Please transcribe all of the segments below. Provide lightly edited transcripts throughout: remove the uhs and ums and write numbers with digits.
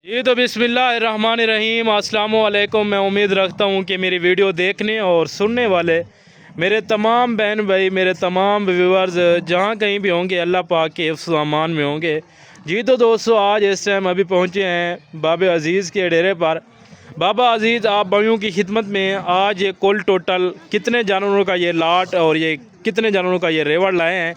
जी तो बिस्मिल्लाहिर्रहमानिर्रहीम अस्सलाम वालेकुम। मैं उम्मीद रखता हूँ कि मेरी वीडियो देखने और सुनने वाले मेरे तमाम बहन भाई, मेरे तमाम व्यूअर्स जहाँ कहीं भी होंगे अल्लाह पाक के हिफ्ज़ व अमान में होंगे। जी तो दोस्तों, आज इस टाइम अभी पहुँचे हैं बाबा अज़ीज़ के डेरे पर। बाबा अज़ीज़ आप भाइयों की खिदमत में आज ये कुल टोटल कितने जानवरों का ये लाट और ये कितने जानवरों का ये रेवड़ लाए हैं,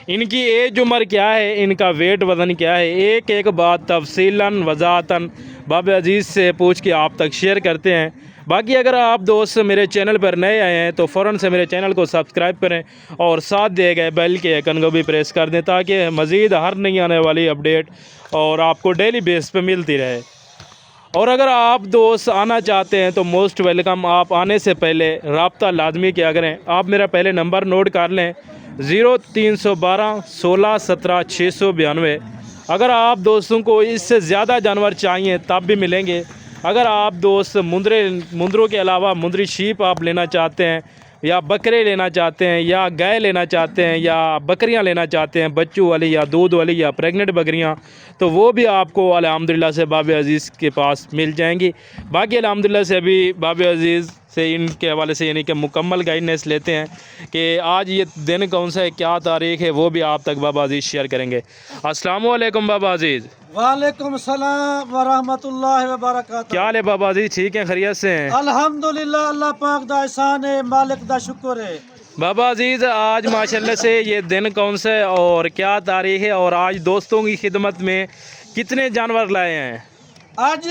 इनकी एज उम्र क्या है, इनका वेट वज़न क्या है, एक एक बात तफसीलन वज़ाहतन बाबा अज़ीज़ से पूछ के आप तक शेयर करते हैं। बाकी अगर आप दोस्त मेरे चैनल पर नए आए हैं तो फ़ौरन से मेरे चैनल को सब्सक्राइब करें और साथ दिए गए बेल के आइकन को भी प्रेस कर दें ताकि मज़ीद हर नई आने वाली अपडेट और आपको डेली बेस पे मिलती रहे। और अगर आप दोस्त आना चाहते हैं तो मोस्ट वेलकम। आप आने से पहले रब्ता लाजमी किया करें। आप मेरा पहले नंबर नोट कर लें 0312 16 17 692। अगर आप दोस्तों को इससे ज़्यादा जानवर चाहिए तब भी मिलेंगे। अगर आप दोस्त मुंदरों के अलावा मुंदरी शीप आप लेना चाहते हैं या बकरे लेना चाहते हैं या गाय लेना चाहते हैं या बकरियां लेना चाहते हैं, बच्चों वाली या दूध वाली या प्रेग्नेंट बकरियां, तो वो भी आपको अल्हम्दुलिल्लाह से बाबा अज़ीज़ के पास मिल जाएंगी। बाकी अल्हम्दुलिल्लाह से अभी बाबा अज़ीज़ से इनके हवाले से यानी कि मुकम्मल गाइडेंस लेते हैं कि आज ये दिन कौन सा है, क्या तारीख़ है, वो भी आप तक बाबा अज़ीज़ शेयर करेंगे। अस्सलाम वालेकुम बाबा अज़ीज़। वालेकुम सलाम व रहमतुल्लाहि व बरकातहू। क्या हाल है बाबा अज़ीज़, ठीक हैं, खैरियत से हैं? अल्हम्दुलिल्लाह, अल्लाह पाक दा एहसान है, मालिक दा शुक्र है। बाबा अज़ीज़ आज माशाल्लाह से ये दिन कौन सा है और क्या तारीख़ है और आज दोस्तों की खिदमत में कितने जानवर लाए हैं? आज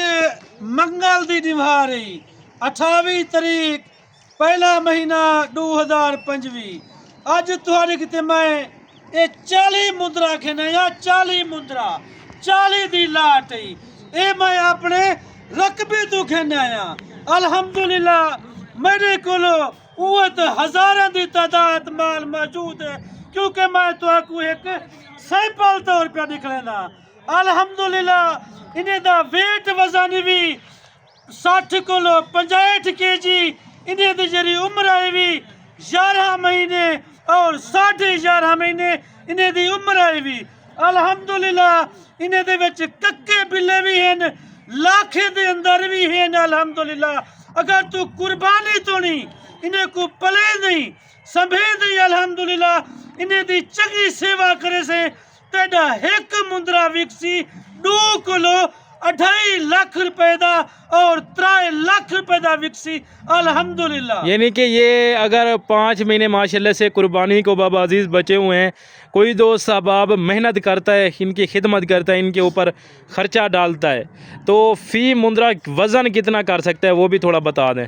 मंगल दी दिवारी 28 तारीख पहला महीना 2025। आज तुहारे किते मैं ये 40 मुद्रा खेना या 40 मुद्रा 40 दी लाट है। ये मैं अपने रकबे तो खेना आया। अल्हम्दुलिल्लाह मेरे कोलो उवत हजारों की तादाद माल मौजूद है क्योंकि मैं तो एक सैंपल तौर पर निकलेना। अल्हम्दुलिल्लाह इन्हें दा वेट वजन भी 60 किलो 65 kg। इन्हें दी जरी उम्र है भी 11 महीने और 11.5 महीने इन्हें दी उम्र है भी। अल्हम्दुलिल्लाह इन्हें दे विच कक्के बिल्ले भी हैं, लाखे दे अंदर भी हैं। अल्हम्दुलिल्लाह अगर तू कुर्बानी तो नहीं इन्हें को पले नहीं संभे नहीं, अल्हम्दुलिल्लाह इन्हें दी चंगी सेवा करे से तेरा एक मुंदरा विकसी 2 किलो 2.5 लाख रुपए दा और 3 लाख रुपए दा विकसी। अल्हम्दुलिल्लाह यानी कि ये अगर 5 महीने माशाल्लाह से कुर्बानी को बाबा अज़ीज़ बचे हुए हैं, कोई दोस्त अब मेहनत करता है, इनकी खिदमत करता है, इनके ऊपर ख़र्चा डालता है, तो फ़ी मुंदरा वज़न कितना कर सकता है वो भी थोड़ा बता दें।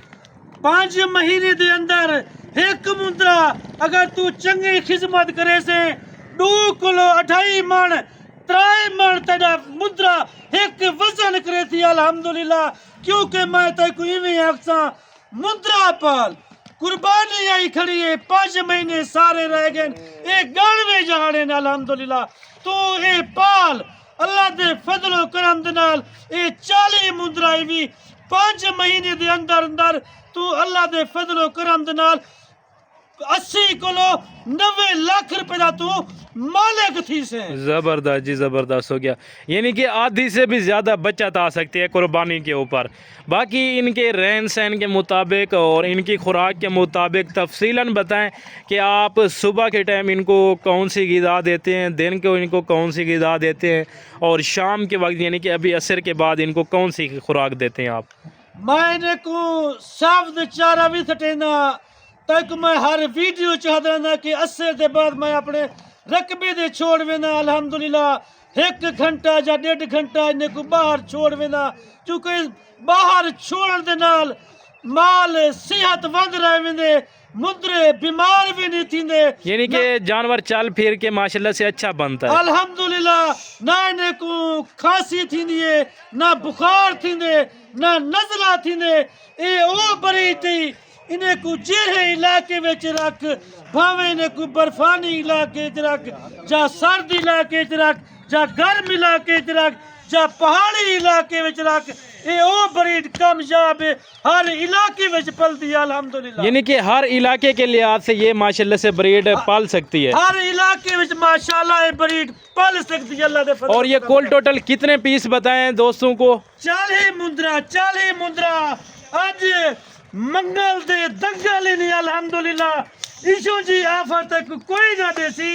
5 महीने के अंदर एक मुद्रा अगर तू चंगी खिदमत करे से 2 किलो 2.5 मन 3 मन तेरा मुद्रा एक वजन करे थी। अल्हम्दुलिल्लाह क्योंकि मैं तेको इवें अक्सा मुद्रा पर कुर्बानी आई खड़ी है। 5 महीने सारे रह गए, एक गणवे जाने। अल्हम्दुलिल्लाह तो ये पाल अल्लाह दे फजलो करम दे नाल ये 40 मुद्रा भी 5 महीने दे अंदर अंदर तू अल्लाह दे फजलो करम दे नाल 80 किलो 90 लाख रुपए का तू मालिक थी से। ज़बरदस्त जी, ज़बरदस्त हो गया। यानी कि आधी से भी ज़्यादा बचत आ सकती है कुर्बानी के ऊपर। बाकी इनके रहन सहन के मुताबिक और इनकी खुराक के मुताबिक तफसीलन बताएं कि आप सुबह के टाइम इनको कौन सी ग़िज़ा देते हैं, दिन को इनको कौन सी ग़िज़ा देते हैं और शाम के वक्त यानी कि अभी असर के बाद इनको कौन सी खुराक देते हैं आप? मैंने को साफ चारा भी सटेना तक मैं हर वीडियो चाहता ना कि असर के बाद मैं अपने रकबे दे छोड़ वेना। अल्हम्दुलिल्लाह 1 घंटा या 1.5 घंटा इन्हें को बाहर छोड़ वेना क्योंकि बाहर छोड़न दे नाल माल सेहतमंद रह वेंदे, मुद्रे बीमार भी नहीं थींदे। यानी कि जानवर चल फिर के माशाल्लाह से अच्छा बनता है। अल्हम्दुलिल्लाह ना इन्हें को खांसी थींदी है, ना बुखार थींदे, ना नज़ला थींदे। ये ओ बरी थी इन्हें को जेहे इलाके में रख, भावे इन्हें को बर्फानी इलाके च रख, जा सर्द इलाके च रख, जा गर्म इलाके च रख, ਜਾਂ ਪਹਾੜੀ ਇਲਾਕੇ ਵਿੱਚ ਰੱਖ ਇਹ ਉਹ ਬਰੀਡ ਕਾਮਯਾਬ ਹੈ ਹਰ ਇਲਾਕੇ ਵਿੱਚ ਪਲਦੀ ਹੈ अल्हम्दुलिल्लाह यानी कि हर इलाके के लिहाज से ये माशाल्लाह से ब्रीड पाल सकती है। हर इलाके ਵਿੱਚ माशाल्लाह ये ब्रीड पाल सकती है अल्लाह दे फजल। और ये कुल टोटल कितने पीस बताएं दोस्तों को? 40 मुंदरा ਅੱਜ ਮੰਗਲ ਦੇ ਦੰਗਲ ਨੇ अल्हम्दुलिल्लाह इशू जी आफर तक कोई ना देसी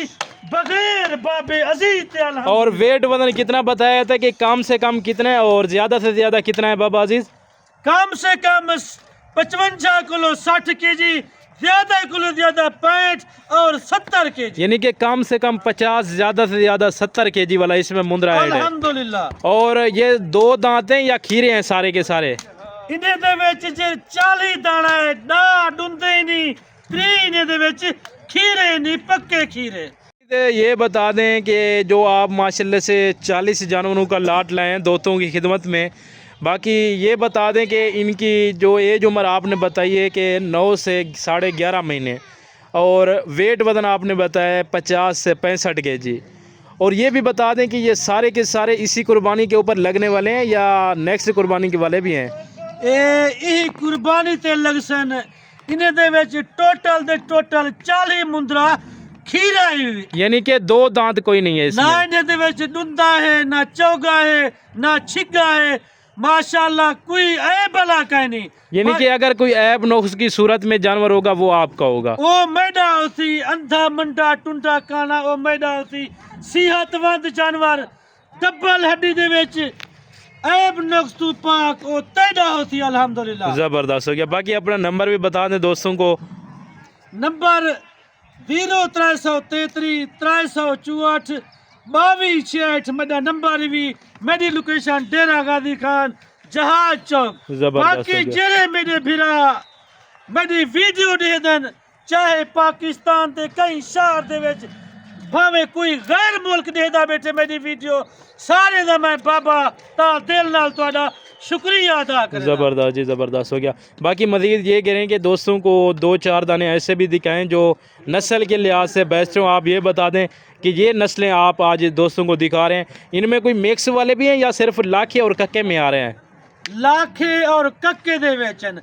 बगैर बाबे अजीज ते अल्हम्दुलिल्लाह। और वेट वजन कितना बताया था कि कम से कम कितना है और ज्यादा से ज्यादा कितना है बाबा अजीज? कम से कम 55 किलो 60 केजी, ज्यादा किलो ज्यादा 65 और 70 केजी, यानी कि कम से कम 50 ज्यादा से ज्यादा 70 केजी वाला इसमें मुंदरा ऐड है। अल्हम्दुलिल्लाह। और ये 2 दांत हैं या खीरे हैं सारे के सारे? इन्हें दे विच जे 40 दाना है ना डुंदे ही नहीं, 3 दे विच खीरे नहीं, पक्के खीरे। ये बता दें कि जो आप माशाल्लाह से 40 जानवरों का लाट लाए हैं दोस्तों की खिदमत में, बाकी ये बता दें कि इनकी जो एज उम्र आपने बताई है कि 9 से 11.5 महीने, और वेट वज़न आपने बताया 50 से 65 केजी। और ये भी बता दें कि ये सारे के सारे इसी कुर्बानी के ऊपर लगने वाले हैं या नेक्स्ट कुर्बानी के वाले भी हैं? यही कुर्बानी ते लग सन। इन्हें दे विच टोटल 40 मुंदरा खीरा है, यानी कि 2 दांत कोई नहीं है इसमें। ना इन्हें दे विच डुंदा है, ना चौगा है, ना छिगा है, माशाल्लाह कोई ऐब वाला कहीं नहीं। यानी कि अगर कोई ऐब नुक्स की सूरत में जानवर होगा वो आपका होगा। वो मैडा होती अंधा मंडा टुंडा काना, वो मैडा होती सेहतमंद जानवर डबल हड्डी दे विच ऐब नुक्स तू पाक वो तैदा होती अल्हम्दुलिल्लाह। जबरदस्त हो गया। बाकी अपना नंबर भी बता दें दोस्तों को। नंबर 0333 364 2268 मेरा नंबर भी, मेरी लोकेशन डेरा गाजी खान जहाज चौक। बाकी जेरे मेरे भिरा मेरी वीडियो दे देन, चाहे पाकिस्तान के कई शहर दे विच भावे कोई गैर मुल्क देदा बैठे मेरी वीडियो, सारे दा मैं बाबा ता दिल नाल तुहाडा शुक्रिया अदा करें। ज़बरदस्त जी, ज़बरदस्त हो गया। बाकी मज़ीद ये कह रहे हैं कि दोस्तों को 2-4 दाने ऐसे भी दिखाएं जो नस्ल के लिहाज से बेस्ट हो। आप ये बता दें कि ये नस्लें आप आज दोस्तों को दिखा रहे हैं, इनमें कोई मिक्स वाले भी हैं या सिर्फ लाखे और कक्के में आ रहे हैं? लाखे और कक्के दे वेचन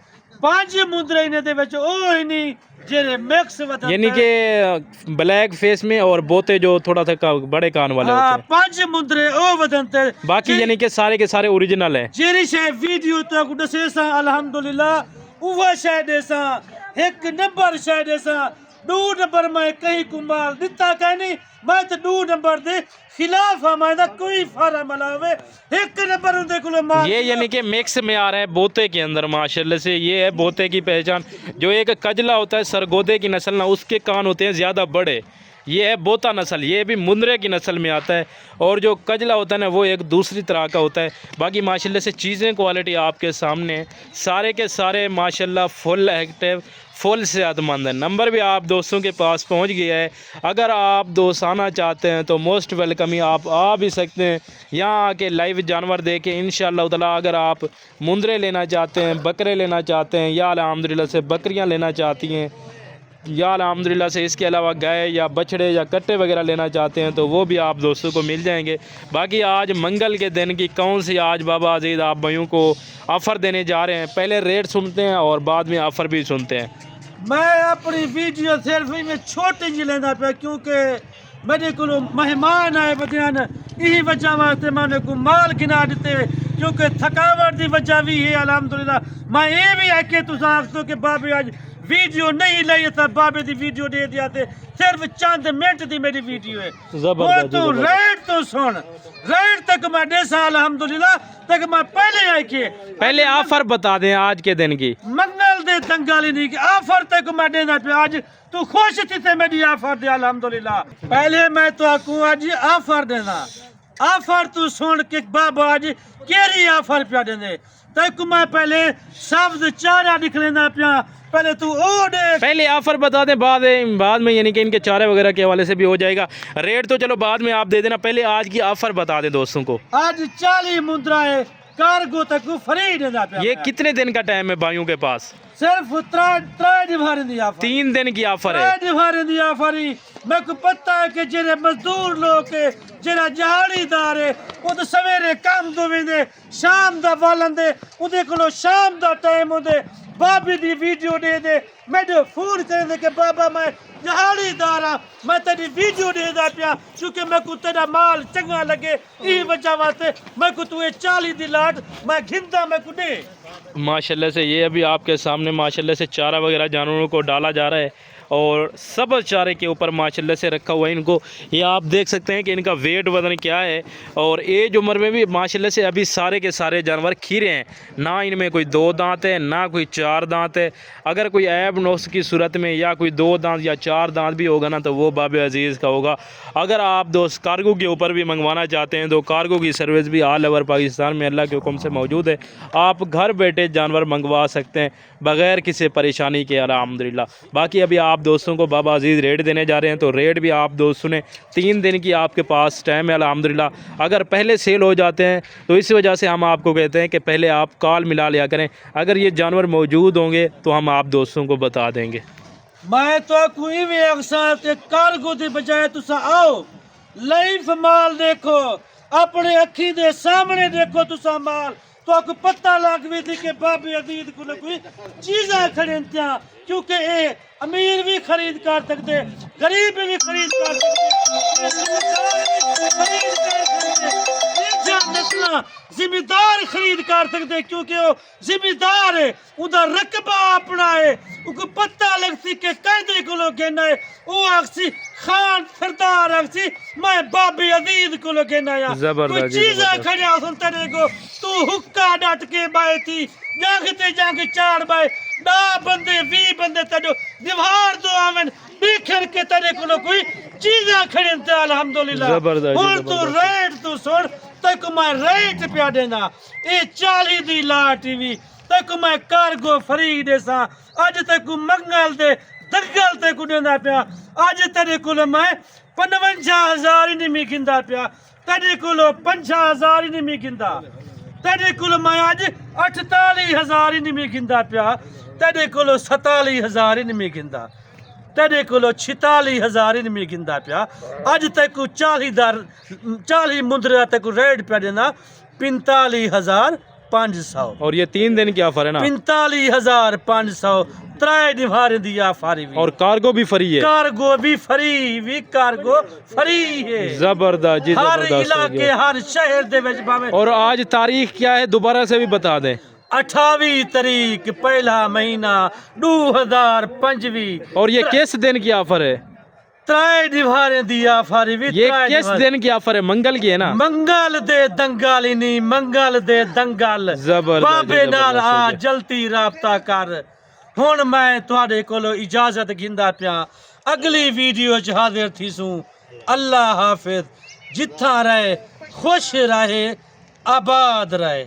5 मुंदरे इन्हें दे वेच ओ ही नहीं जेरे मिक्स वतन, यानी कि ब्लैक फेस में और बोते जो थोड़ा सा बड़े कान वाले होते हैं। 5 मुंदरे ओ वतन ते बाकी यानी कि सारे के सारे ओरिजिनल है। जेरी शे वीडियो तो को दसे सा अल्हम्दुलिल्लाह उवा शे दे सा एक नंबर शे दे सा 2 नंबर में कहीं कुमाल दिता कहनी मैं तो 2 नंबर दे खिलाफ हमारा कोई फारा मलावे 1 नंबर उनके कुल मार। ये यानी कि मिक्स में आ रहा है बोते के अंदर माशाल्लाह से। ये है बोते की पहचान। जो एक कजला होता है सरगोदे की नस्ल ना, उसके कान होते हैं ज़्यादा बड़े, ये है बोता नस्ल, ये भी मुंदरे की नस्ल में आता है। और जो कजला होता है ना वो एक दूसरी तरह का होता है। बाकी माशाल्लाह से चीज़ें क्वालिटी आपके सामने सारे के सारे माशाल्लाह फुल एक्टिव, फुल सेहतमंद है। नंबर भी आप दोस्तों के पास पहुंच गया है। अगर आप दोस्त आना चाहते हैं तो मोस्ट वेलकम ही, आप आ भी सकते हैं यहाँ आके लाइव जानवर देखें इंशाअल्लाह ताला। अगर आप मुंदरे लेना चाहते हैं, बकरे लेना चाहते हैं या अल्हम्दुलिल्लाह से बकरियाँ लेना चाहती हैं या अल्हम्दुलिल्लाह से इसके अलावा गाय या बछड़े या कट्टे वगैरह लेना चाहते हैं तो वो भी आप दोस्तों को मिल जाएंगे। बाकी आज मंगल के दिन की कौन सी आज बाबा अजीज़ आप भाइयों को ऑफ़र देने जा रहे हैं, पहले रेट सुनते हैं और बाद में ऑफ़र भी सुनते हैं। मैं अपनी वीडियो सेल्फी में छोटी जी लेना पे क्योंकि मेरे को मेहमान आए बदियान, यही वजह वास्ते मैंने को माल गिना दिते क्योंकि थकावट की वजह भी है अल्हम्दुलिल्लाह। मैं ये भी आके तुम आख दो कि बाबे आज वीडियो नहीं लाई था, बाबे दी वीडियो दे दिया थे, सिर्फ चंद मिनट दी मेरी वीडियो है। वो तो रेट तो सुन, रेट तक मैं देसा अल्हम्दुलिल्लाह तक मैं पहले आके पहले ऑफर बता दें आज के दिन की। मंगल दे दंगाली नहीं की ऑफर तक मैं देना पे आज तू खुश थी थे मेरी ऑफर दे अल्हम्दुलिल्लाह। पहले मैं तो आकू आज ऑफर देना, ऑफर तू सुन के बाबा आज केरी ऑफर पे देने तक मैं पहले सब्ज चारा दिख लेना पिया, पहले तू ओ दे पहले ऑफर बता दें, बाद में यानी कि इनके चारे वगैरह के हवाले से भी हो जाएगा। रेट तो चलो बाद में आप दे देना, पहले आज की ऑफर बता दें दोस्तों को। आज 40 मुद्रा है कार्गो तक फ्री देना पिया। ये कितने दिन का टाइम है भाइयों के पास? सिर्फ 3 दिन की ऑफर, 3 दिन की ऑफर है। 3 दिन की ऑफर ही मेरे को पता है कि जेरे मजदूर लोग है जेरा दिहाड़ीदार है वो तो सवेरे काम तो वेंदे शाम दा वालंदे उदे कोलो शाम दा टाइम होंदे बाबी दी वीडियो दे दे मैंने फोन कर के बाबा मैं दिहाड़ीदार हाँ मैं तेरी वीडियो दे दा पिया क्योंकि मैं को तेरा माल चंगा लगे ई वजह वास्ते मैं को तू 40 दी लाट मैं घिंदा मैं को दे। माशाल्लाह से ये अभी आपके सामने माशाल्लाह से चारा वगैरह जानवरों को डाला जा रहा है और सब चारे के ऊपर माशाल्लाह से रखा हुआ है इनको। ये आप देख सकते हैं कि इनका वेट वजन क्या है और एज उम्र में भी माशाल्लाह से अभी सारे के सारे जानवर खीरे हैं, ना इनमें कोई 2 दांत है ना कोई 4 दांत है। अगर कोई ऐब नुक्स की सूरत में या कोई 2 दांत या 4 दांत भी होगा ना तो वो बाब अजीज़ का होगा। अगर आप दोस्त कार्गो के ऊपर भी मंगवाना चाहते हैं तो कार्गो की सर्विस भी ऑल ओवर पाकिस्तान में अल्लाह के हुक्म से मौजूद है। आप घर बैठे जानवर मंगवा सकते हैं बग़ैर किसी परेशानी के अल्हम्दुलिल्लाह। बाकी अभी आप दोस्तों को बाबा अजीज़ रेट देने जा रहे हैं तो रेट भी आप दोस्त सुने। 3 दिन की आपके पास टाइम है अल्हम्दुलिल्लाह। अगर पहले सेल हो जाते हैं तो इस वजह से हम आपको कहते हैं कि पहले आप कॉल मिला लिया करें। अगर ये जानवर मौजूद होंगे तो हम आप दोस्तों को बता देंगे। मैं तो कोई भी अक्सर कार्गो के बजाय तुसा आओ लाइव माल देखो अपने अखी दे सामने देखो तुसा माल तो आपको पता लग भी थी कि बाबे अजीज को कोई चीज़ें खरीदते क्योंकि ये अमीर भी खरीद कर सकते गरीब भी खरीद कर सकते जिम्मेदार खरीद कर सकते क्योंकि वो जिम्मेदार है उधर रकबा अपना है उनको पता लगती कि कहते को लोग कहना है वो आखसी खान सरदार आखसी मैं बाबी अजीज को लोग कहना है कोई चीज़ें खड़ा सुनते को तू हुक्का डट के बाए थी जागते जाके 4 बाए 10 बंदे 20 बंदे तेरे दीवार तो आवन बिखर के तेरे को कोई चीज़ें खरीदते अल्हम्दुलिल्लाह। और तू रेट तू सुन तक मैं रेट पिया देना ये 40 दी लाटीवी तक मैं कार्गो फ्री देसा अज तक मंगल दे दंगल ते को देना पिया अज तेरे को मैं 55,000 ही नहीं गिंदा पिया तेरे को 50,000 ही नहीं गिंदा तेरे को मैं अज 48,000 ही नहीं गिंदा पिया तेरे को 47,000 ही नहीं गिंदा तेरे को 46,000 ही नहीं गिंदा पिया अज तक 40 मुद्रा तक रेट पे देना 45,500 और ये 3 दिन की ऑफर है ना 45,500 3 दीवार दी ऑफर है और कार्गो भी फ्री है कार्गो भी फ्री है जबरदस्त जी हर इलाके हर शहर दे विच भावे। और आज तारीख क्या है दोबारा से भी बता दें 28 तारीख पहला महीना 2025 और ये किस दिन की ऑफर है 3 दीवारें दी ऑफर ये किस दिन की ऑफर है मंगल की है ना मंगल दे दंगल ही नहीं मंगल दे दंगल बाबे नाल आ जल्दी राबता कर। हुण मैं तुहाडे कोलों इजाजत गिंदा पिया अगली वीडियो च हाजिर थी सूं। अल्लाह हाफिज जिथा रहे खुश रहे आबाद रहे।